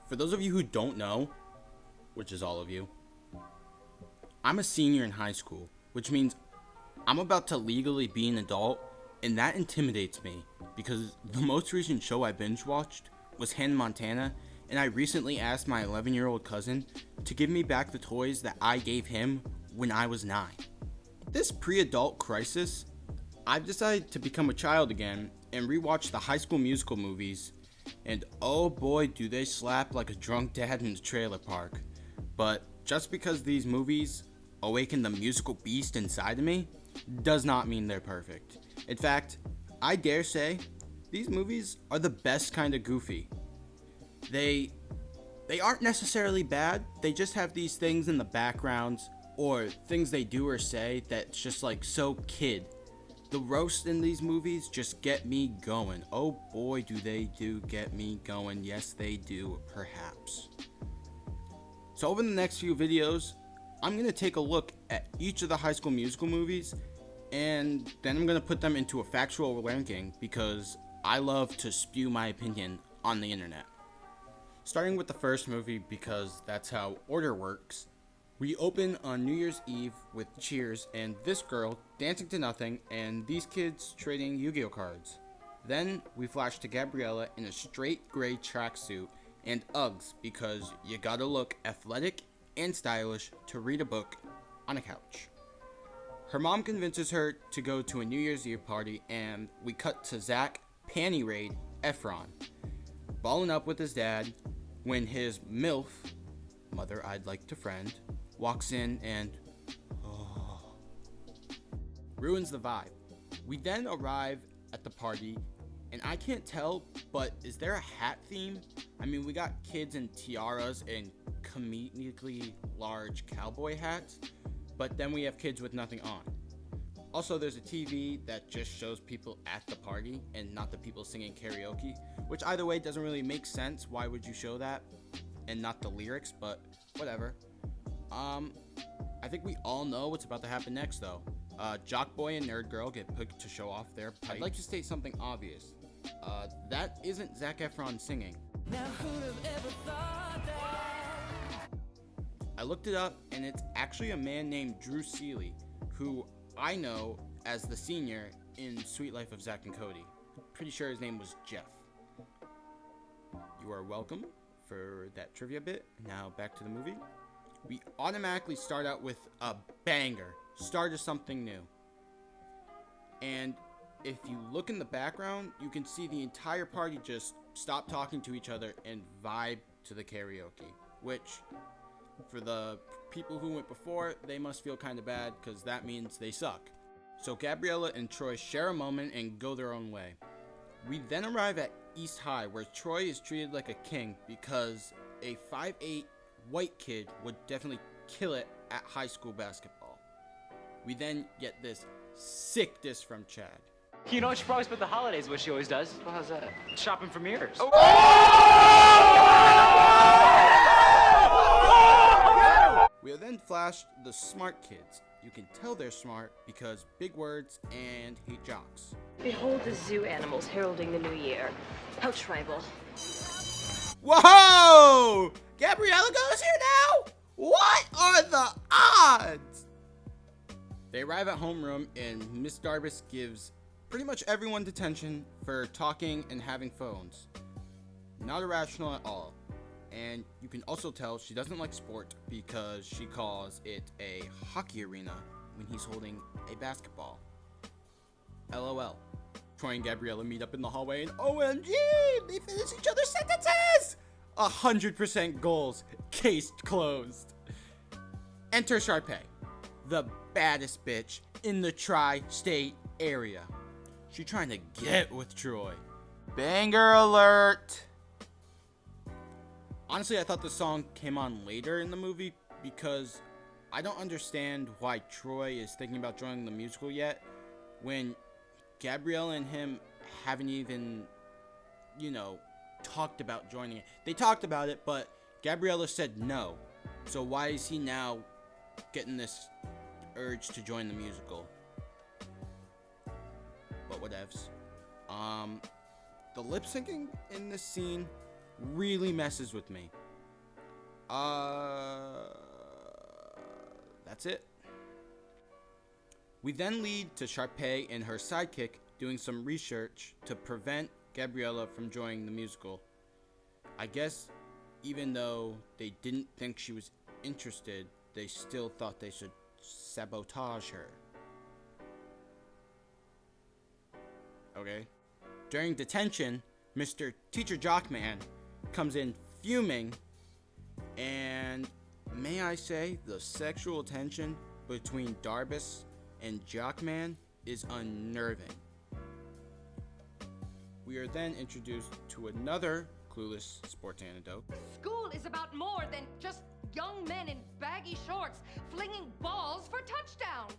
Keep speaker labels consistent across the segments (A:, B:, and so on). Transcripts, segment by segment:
A: For those of you who don't know, which is all of you, I'm a senior in high school, which means I'm about to legally be an adult, and that intimidates me because the most recent show I binge watched was Hannah Montana, and I recently asked my 11-year-old cousin to give me back the toys that I gave him when I was 9. This pre-adult crisis, I've decided to become a child again and rewatch the High School Musical movies, and oh boy do they slap like a drunk dad in the trailer park. But just because these movies awaken the musical beast inside of me does not mean they're perfect. In fact, I dare say these movies are the best kind of goofy. They aren't necessarily bad, they just have these things in the backgrounds or things they do or say that's just like so kid. The roasts in these movies just get me going. Oh boy do they get me going. Yes they do, perhaps. So over the next few videos, I'm going to take a look at each of the High School Musical movies, and then I'm going to put them into a factual ranking because I love to spew my opinion on the internet. Starting with the first movie because that's how order works, we open on New Year's Eve with Cheers and this girl dancing to nothing and these kids trading Yu-Gi-Oh cards. Then we flash to Gabriella in a straight gray tracksuit and Uggs because you gotta look athletic and stylish to read a book on a couch. Her mom convinces her to go to a New Year's Eve party, and we cut to Zac Panty Raid Efron balling up with his dad when his MILF, mother I'd like to friend, walks in and ruins the vibe. We then arrive at the party, and I can't tell, but is there a hat theme? I mean, we got kids in tiaras and comedically large cowboy hats, but then we have kids with nothing on. Also, there's a TV that just shows people at the party and not the people singing karaoke, which either way doesn't really make sense. Why would you show that and not the lyrics? But whatever. I think we all know what's about to happen next, though. Jock Boy and Nerd Girl get picked to show off their pipes. I'd like to state something obvious. That isn't Zac Efron singing. Now who'd have ever thought that? I looked it up, and it's actually a man named Drew Seeley, who I know as the senior in Sweet Life of Zack and Cody. Pretty sure his name was Jeff. You are welcome for that trivia bit. Now back to the movie. We automatically start out with a banger. Start of something new. And if you look in the background, you can see the entire party just stop talking to each other and vibe to the karaoke. Which, for the people who went before, they must feel kind of bad because that means they suck. So Gabriella and Troy share a moment and go their own way. We then arrive at East High, where Troy is treated like a king because a 5'8" white kid would definitely kill it at high school basketball. We then get this sick diss from Chad.
B: You know, she probably spent the holidays what she always does. Well, how's that? Shopping for mirrors. Oh!
A: We are then flashed the smart kids. You can tell they're smart because big words and hate jocks.
C: Behold the zoo animals heralding the new year. How tribal.
A: Whoa! Gabriella goes here now? What are the odds? They arrive at homeroom and Miss Darbus gives pretty much everyone detention for talking and having phones. Not irrational at all. And you can also tell she doesn't like sport because she calls it a hockey arena when he's holding a basketball. LOL. Troy and Gabriella meet up in the hallway and OMG, they finish each other's sentences! 100% goals. Case closed. Enter Sharpay, the baddest bitch in the tri-state area. She trying to get with Troy. Banger alert! Honestly, I thought the song came on later in the movie because I don't understand why Troy is thinking about joining the musical yet when Gabriella and him haven't even, talked about joining it. They talked about it, but Gabriella said no. So why is he now getting this urge to join the musical? But whatevs. The lip syncing in this scene really messes with me. That's it. We then lead to Sharpay and her sidekick doing some research to prevent Gabriella from joining the musical. I guess even though they didn't think she was interested, they still thought they should sabotage her. Okay. During detention, Mr. Teacher Jockman comes in fuming, and may I say, the sexual tension between Darbus and Jockman is unnerving. We are then introduced to another clueless sports anecdote.
D: School is about more than just young men in baggy shorts flinging balls for touchdown.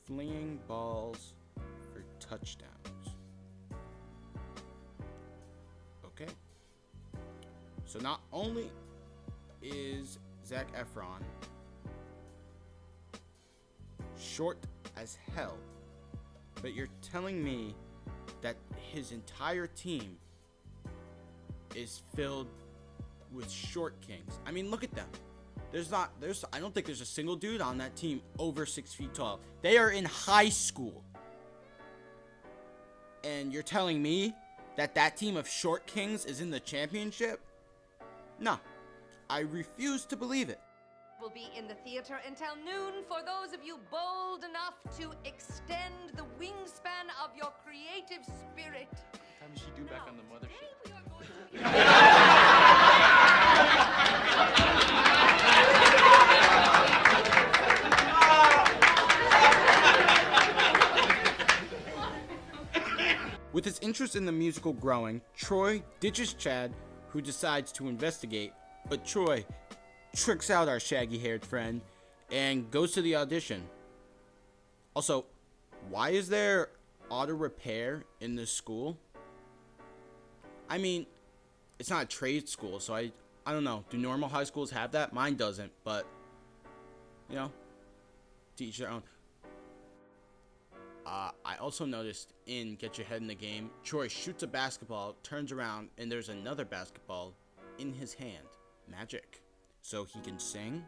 A: Flinging balls for touchdowns. Okay. So not only is Zac Efron short as hell, but you're telling me that his entire team is filled with short kings. I mean, look at them. I don't think there's a single dude on that team over 6 feet tall. They are in high school. And you're telling me that team of short kings is in the championship? No, I refuse to believe it.
D: Will be in the theater until noon for those of you bold enough to extend the wingspan of your creative spirit.
B: What time is she due back on the mothership?
D: We are going to
A: With his interest in the musical growing, Troy ditches Chad, who decides to investigate, but Troy tricks out our shaggy-haired friend and goes to the audition. Also, why is there auto repair in this school? I mean, it's not a trade school, so I don't know. Do normal high schools have that? Mine doesn't, but, you know, to each their own. I also noticed in Get Your Head in the Game, Troy shoots a basketball, turns around, and there's another basketball in his hand. Magic. So he can sing,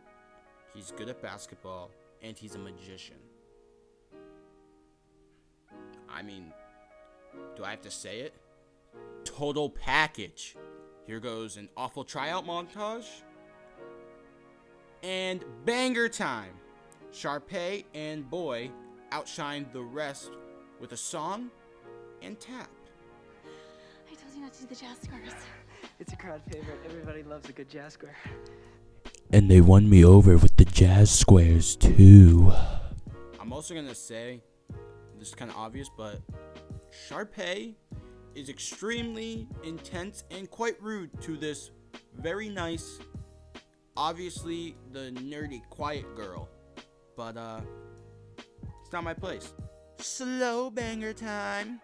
A: he's good at basketball, and he's a magician. I mean, do I have to say it? Total package. Here goes an awful tryout montage. And banger time. Sharpay and Boy outshine the rest with a song and tap.
E: I told you not to do the jazz squares.
B: It's a crowd favorite. Everybody loves a good jazz square.
A: And they won me over with the jazz squares too. I'm also gonna say, this is kind of obvious, but Sharpay is extremely intense and quite rude to this very nice, obviously the nerdy quiet girl, but it's not my place. Slow banger time.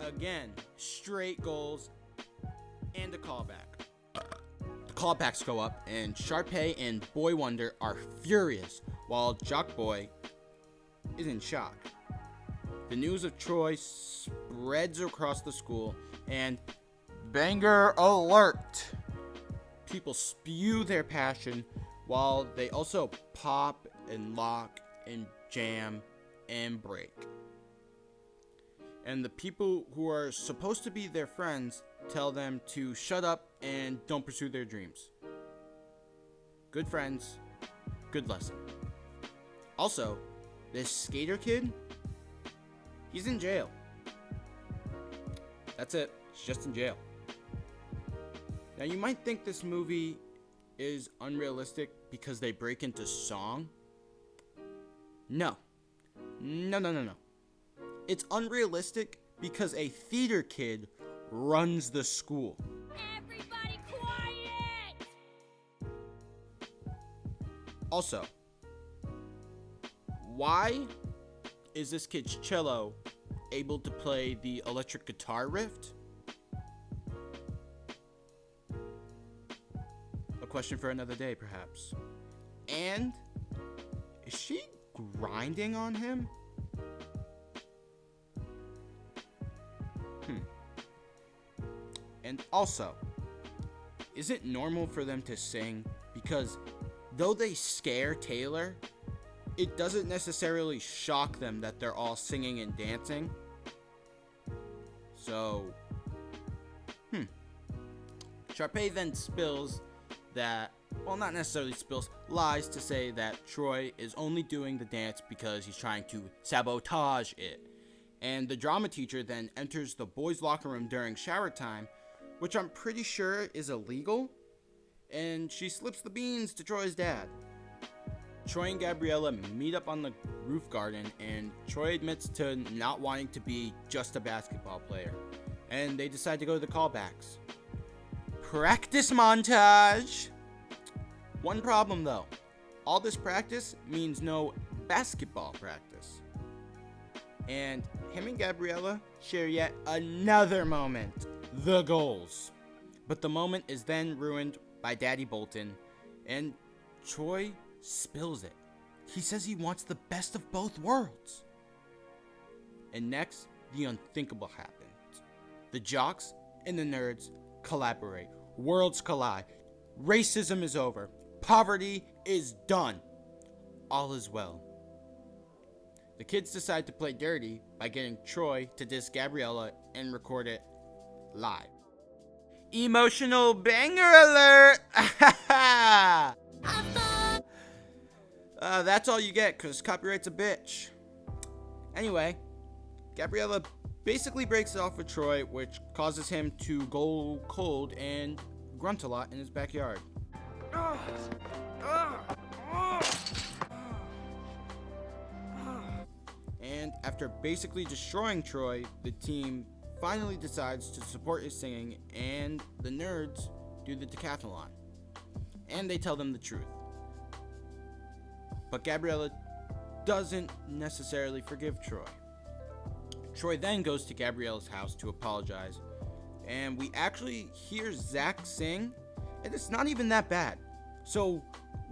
A: Again, straight goals and a callback. The callbacks go up, and Sharpay and Boy Wonder are furious, while Jock Boy is in shock. The news of Troy spreads across the school, and banger alert! People spew their passion, while they also pop and lock and jam and break. And the people who are supposed to be their friends tell them to shut up and don't pursue their dreams. Good friends, good lesson. Also, this skater kid, he's in jail. That's it. He's just in jail. Now, you might think this movie is unrealistic because they break into song. No. No. It's unrealistic because a theater kid runs the school.
E: Everybody quiet!
A: Also, why is this kid's cello able to play the electric guitar riff? A question for another day, perhaps. And is she grinding on him? And also, is it normal for them to sing? Because though they scare Taylor, it doesn't necessarily shock them that they're all singing and dancing. So, Sharpay then spills that, well, not necessarily spills, lies to say that Troy is only doing the dance because he's trying to sabotage it. And the drama teacher then enters the boys' locker room during shower time, which I'm pretty sure is illegal, and she slips the beans to Troy's dad. Troy and Gabriella meet up on the roof garden, and Troy admits to not wanting to be just a basketball player, and they decide to go to the callbacks. Practice montage! One problem though, all this practice means no basketball practice. And him and Gabriella share yet another moment, the goals. But the moment is then ruined by Daddy Bolton, and Troy spills it. He says he wants the best of both worlds. And next, the unthinkable happens. The jocks and the nerds collaborate. Worlds collide. Racism is over. Poverty is done. All is well. The kids decide to play dirty by getting Troy to diss Gabriella and record it live. Emotional banger alert! That's all you get, because copyright's a bitch. Anyway, Gabriella basically breaks it off with Troy, which causes him to go cold and grunt a lot in his backyard. And after basically destroying Troy, the team finally decides to support his singing, and the nerds do the decathlon. And they tell them the truth. But Gabriella doesn't necessarily forgive Troy. Troy then goes to Gabriella's house to apologize, and we actually hear Zach sing, and it's not even that bad. So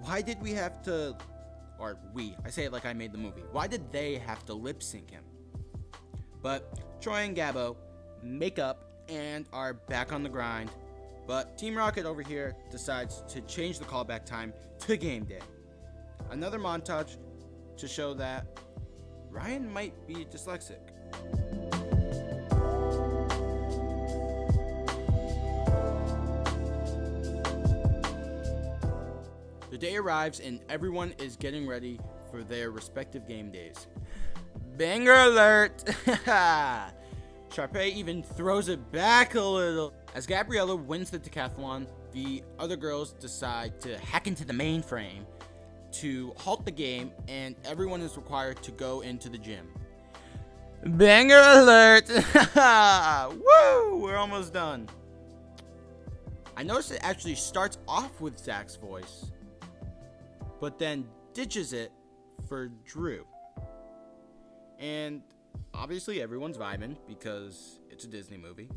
A: why did we have to, I say it like I made the movie, why did they have to lip sync him? But Troy and Gabbo make up and are back on the grind, but Team Rocket over here decides to change the callback time to game day. Another montage to show that Ryan might be dyslexic. The day arrives and everyone is getting ready for their respective game days. Banger alert! Sharpay even throws it back a little. As Gabriella wins the decathlon, the other girls decide to hack into the mainframe to halt the game, and everyone is required to go into the gym. Banger alert! Woo! We're almost done. I noticed it actually starts off with Zach's voice, but then ditches it for Drew. And obviously everyone's vibing because it's a Disney movie.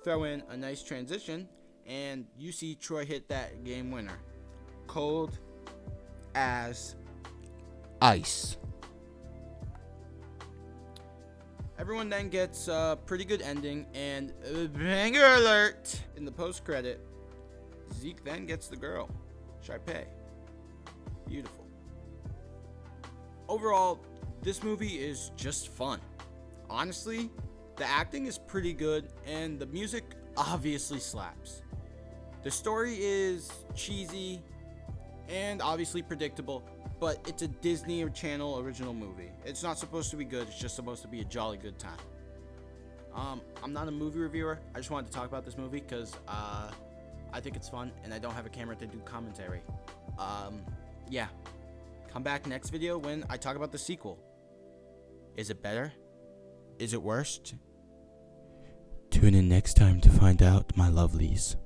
A: Throw in a nice transition, and you see Troy hit that game winner. Cold as ice. Everyone then gets a pretty good ending, and banger alert! In the post-credit, Zeke then gets the girl, Sharpay. Beautiful. Overall, this movie is just fun. Honestly, the acting is pretty good, and the music obviously slaps. The story is cheesy and obviously predictable, but it's a Disney Channel original movie. It's not supposed to be good, it's just supposed to be a jolly good time. I'm not a movie reviewer. I just wanted to talk about this movie because I think it's fun, and I don't have a camera to do commentary. Yeah. Come back next video when I talk about the sequel. Is it better? Is it worse? Tune in next time to find out, my lovelies.